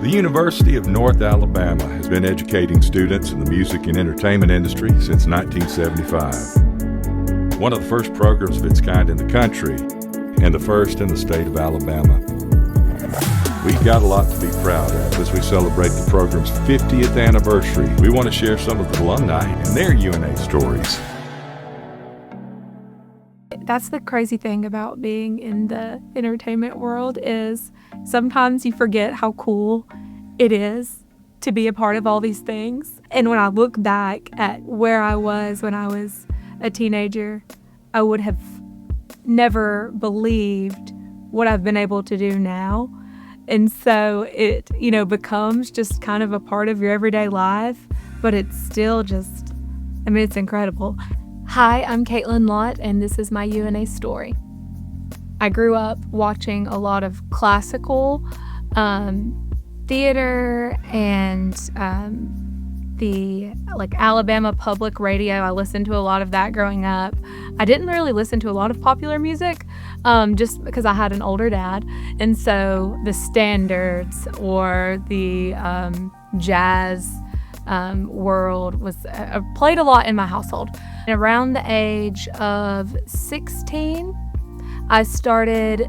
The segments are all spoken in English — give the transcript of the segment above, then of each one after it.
The University of North Alabama has been educating students in the music and entertainment industry since 1975. One of the first programs of its kind in the country, and the first in the state of Alabama. We've got a lot to be proud of as we celebrate the program's 50th anniversary. We want to share some of the alumni and their UNA stories. That's the crazy thing about being in the entertainment world is sometimes you forget how cool it is to be a part of all these things. And when I look back at where I was when I was a teenager, I would have never believed what I've been able to do now. And so it, becomes just kind of a part of your everyday life, but it's still just, it's incredible. Hi, I'm Katlyn Lott, and this is my UNA story. I grew up watching a lot of classical theater and the Alabama public radio. I listened to a lot of that growing up. I didn't really listen to a lot of popular music just because I had an older dad. And so the standards or the jazz world was played a lot in my household. And around the age of 16, I started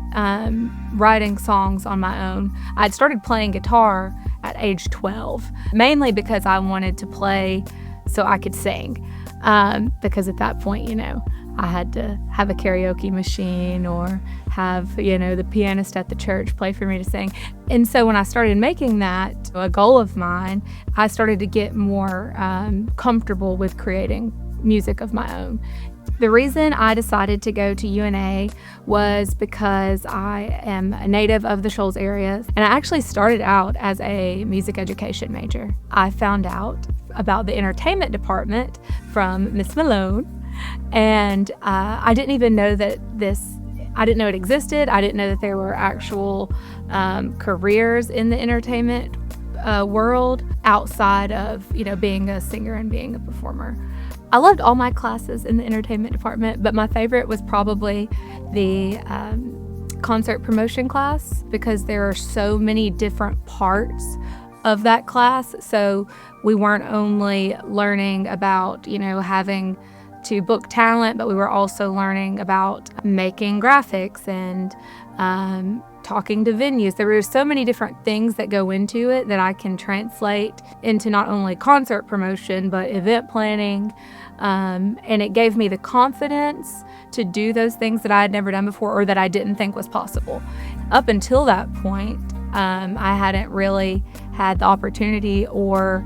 writing songs on my own. I'd started playing guitar at age 12, mainly because I wanted to play so I could sing. Because at that point, I had to have a karaoke machine or have, the pianist at the church play for me to sing. And so when I started making that a goal of mine, I started to get more comfortable with creating music of my own. The reason I decided to go to UNA was because I am a native of the Shoals area, and I actually started out as a music education major. I found out about the entertainment department from Miss Malone, and I didn't even know that I didn't know it existed. I didn't know that there were actual careers in the entertainment world outside of, being a singer and being a performer. I loved all my classes in the entertainment department, but my favorite was probably the concert promotion class because there are so many different parts of that class. So we weren't only learning about, having to book talent, but we were also learning about making graphics and talking to venues. There were so many different things that go into it that I can translate into not only concert promotion, but event planning. And it gave me the confidence to do those things that I had never done before or that I didn't think was possible. Up until that point, I hadn't really had the opportunity or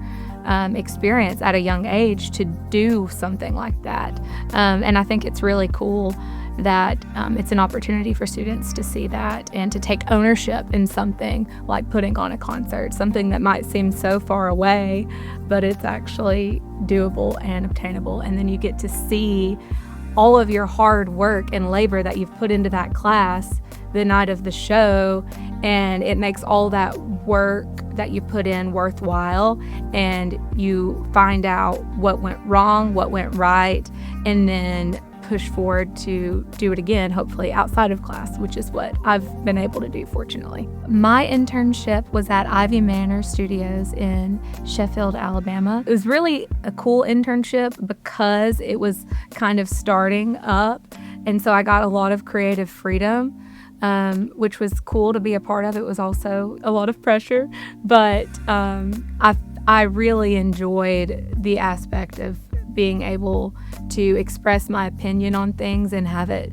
experience at a young age to do something like that. And I think it's really cool that it's an opportunity for students to see that and to take ownership in something like putting on a concert, something that might seem so far away, but it's actually doable and obtainable. And then you get to see all of your hard work and labor that you've put into that class the night of the show, and it makes all that work that you put in worthwhile, and you find out what went wrong, what went right, and then push forward to do it again, hopefully outside of class, which is what I've been able to do, fortunately. My internship was at Ivy Manor Studios in Sheffield, Alabama. It was really a cool internship because it was kind of starting up, and so I got a lot of creative freedom, which was cool to be a part of. It was also a lot of pressure, but I really enjoyed the aspect of being able to express my opinion on things and have it,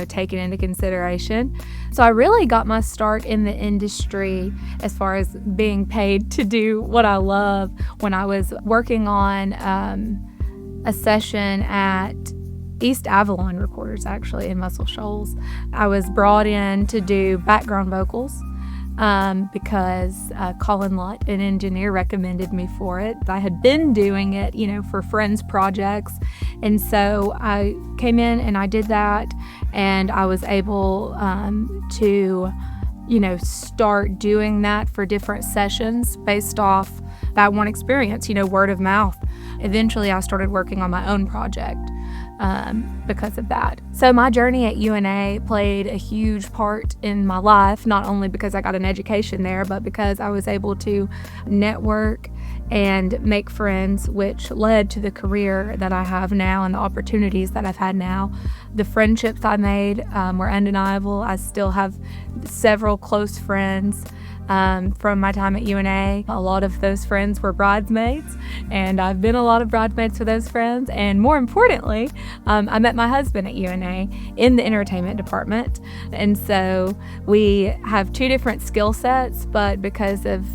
taken into consideration. So I really got my start in the industry as far as being paid to do what I love when I was working on a session at East Avalon Recorders, actually, in Muscle Shoals. I was brought in to do background vocals because Katlyn Lott, an engineer, recommended me for it. I had been doing it, for friends' projects. And so I came in and I did that, and I was able to, start doing that for different sessions based off that one experience, word of mouth. Eventually, I started working on my own project. because of that. So my journey at UNA played a huge part in my life, not only because I got an education there, but because I was able to network and make friends, which led to the career that I have now and the opportunities that I've had now. The friendships I made were undeniable. I still have several close friends from my time at UNA. A lot of those friends were bridesmaids, and I've been a lot of bridesmaids for those friends. And more importantly, I met my husband at UNA in the entertainment department. And so we have two different skill sets, but because of,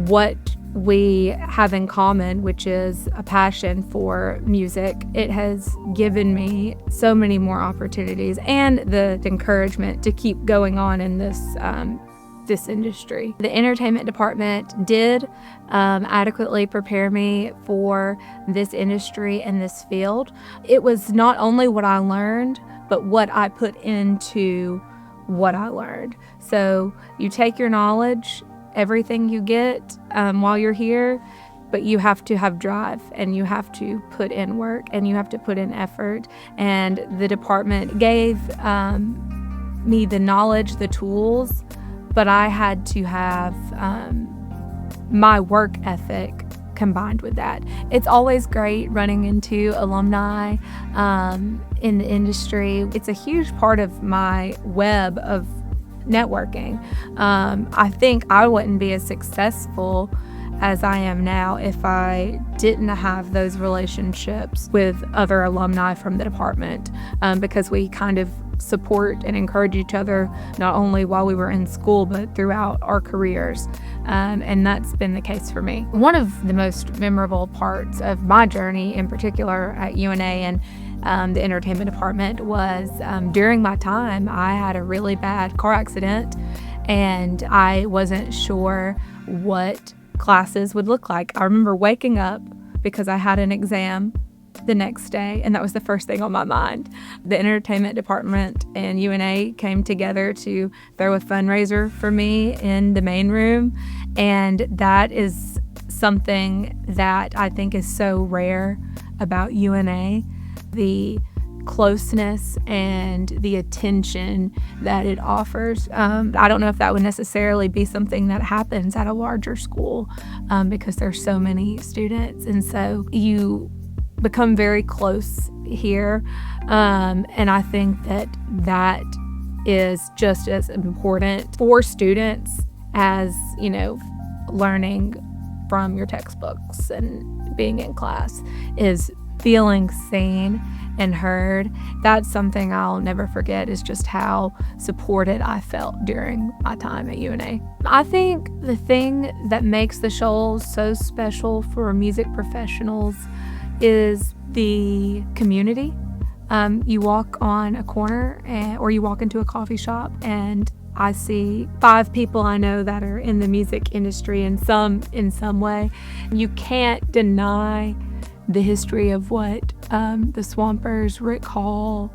what we have in common, which is a passion for music, it has given me so many more opportunities and the encouragement to keep going on in this industry. The entertainment department did adequately prepare me for this industry and this field. It was not only what I learned, but what I put into what I learned. So you take your knowledge, everything you get while you're here, but you have to have drive, and you have to put in work, and you have to put in effort. And the department gave me the knowledge, the tools, but I had to have my work ethic combined with that. It's always great running into alumni in the industry. It's a huge part of my web of networking. I think I wouldn't be as successful as I am now if I didn't have those relationships with other alumni from the department, because we kind of support and encourage each other not only while we were in school but throughout our careers, and that's been the case for me. One of the most memorable parts of my journey in particular at UNA and the entertainment department was during my time I had a really bad car accident, and I wasn't sure what classes would look like. I remember waking up because I had an exam the next day, and that was the first thing on my mind. The entertainment department and UNA came together to throw a fundraiser for me in the main room, and that is something that I think is so rare about UNA. The closeness and the attention that it offers. I don't know if that would necessarily be something that happens at a larger school because there's so many students, and so you become very close here, and I think that is just as important for students as learning from your textbooks and being in class, is feeling seen and heard. That's something I'll never forget, is just how supported I felt during my time at UNA. I think the thing that makes the Shoals so special for music professionals is the community. You walk on a corner or you walk into a coffee shop, and I see 5 people I know that are in the music industry in some way. You can't deny the history of what the Swampers, Rick Hall,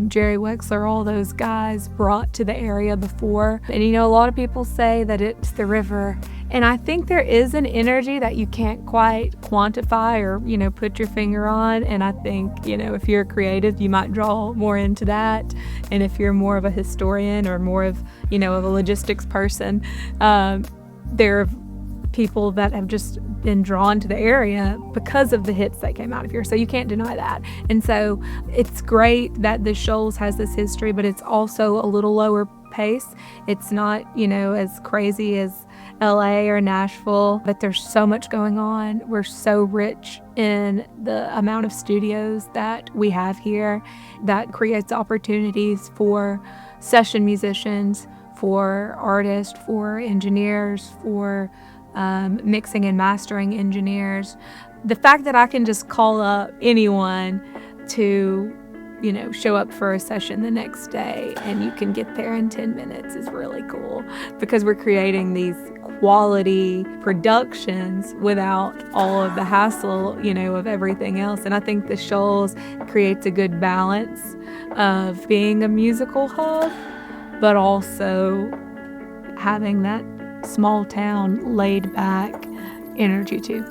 Jerry Wexler, all those guys brought to the area before. And a lot of people say that it's the river. And I think there is an energy that you can't quite quantify or, put your finger on. And I think, if you're creative, you might draw more into that. And if you're more of a historian or more of, of a logistics person, there are people that have just been drawn to the area because of the hits that came out of here. So you can't deny that. And so it's great that the Shoals has this history, but it's also a little lower pace. It's not, as crazy as LA or Nashville, but there's so much going on. We're so rich in the amount of studios that we have here that creates opportunities for session musicians, for artists, for engineers, for mixing and mastering engineers. The fact that I can just call up anyone to, show up for a session the next day and you can get there in 10 minutes is really cool, because we're creating these quality productions without all of the hassle, of everything else. And I think the Shoals creates a good balance of being a musical hub, but also having that small town laid back energy too.